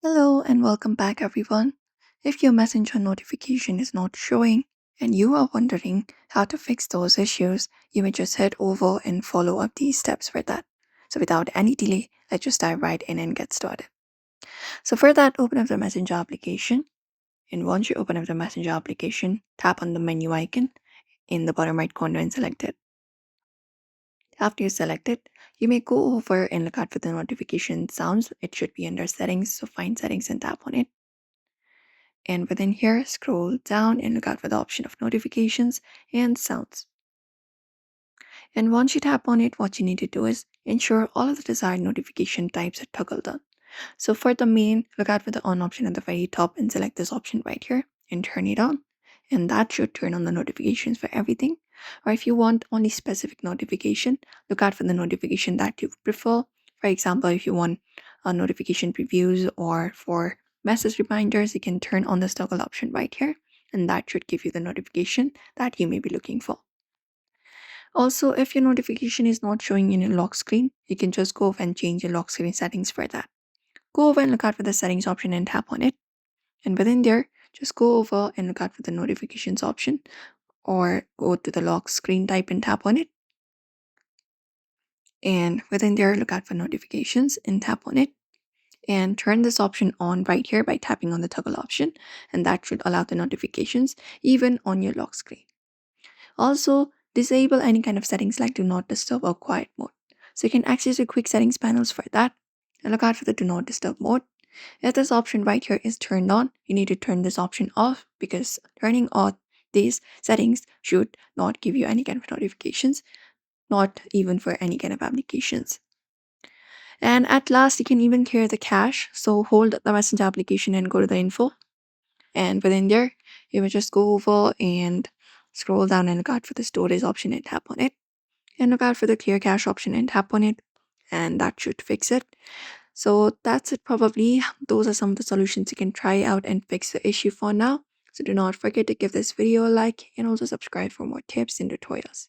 Hello and welcome back, everyone. If your messenger notification is not showing and you are wondering how to fix those issues, you may just head over and follow up these steps for that. So, without any delay, let's just dive right in and get started. So, for that, open up the messenger application. And once you open up the messenger application, tap on the menu icon in the bottom right corner and select it. After you select it, you may go over and look out for the notification sounds. It should be under settings, so find settings and tap on it. And within here, scroll down and look out for the option of notifications and sounds. And once you tap on it, what you need to do is ensure all of the desired notification types are toggled on. So for the main, look out for the on option at the very top and select this option right here and turn it on. And that should turn on the notifications for everything. Or if you want only specific notification, look out for the notification that you prefer. For example, if you want a notification previews or for message reminders, you can turn on this toggle option right here. And that should give you the notification that you may be looking for. Also, if your notification is not showing in your lock screen, you can just go over and change your lock screen settings for that. Go over and look out for the settings option and tap on it. And within there, just go over and look out for the notifications option or go to the lock screen type and tap on it. And within there, look out for notifications and tap on it. And turn this option on right here by tapping on the toggle option. And that should allow the notifications even on your lock screen. Also, disable any kind of settings like do not disturb or quiet mode. So you can access your quick settings panels for that. And look out for the do not disturb mode. If this option right here is turned on, you need to turn this option off because turning off these settings should not give you any kind of notifications, not even for any kind of applications. And at last, you can even clear the cache. So hold the Messenger application and go to the info. And within there, you will just go over and scroll down and look out for the storage option and tap on it. And look out for the clear cache option and tap on it. And that should fix it. So that's it probably. Those are some of the solutions you can try out and fix the issue for now. So do not forget to give this video a like and also subscribe for more tips and tutorials.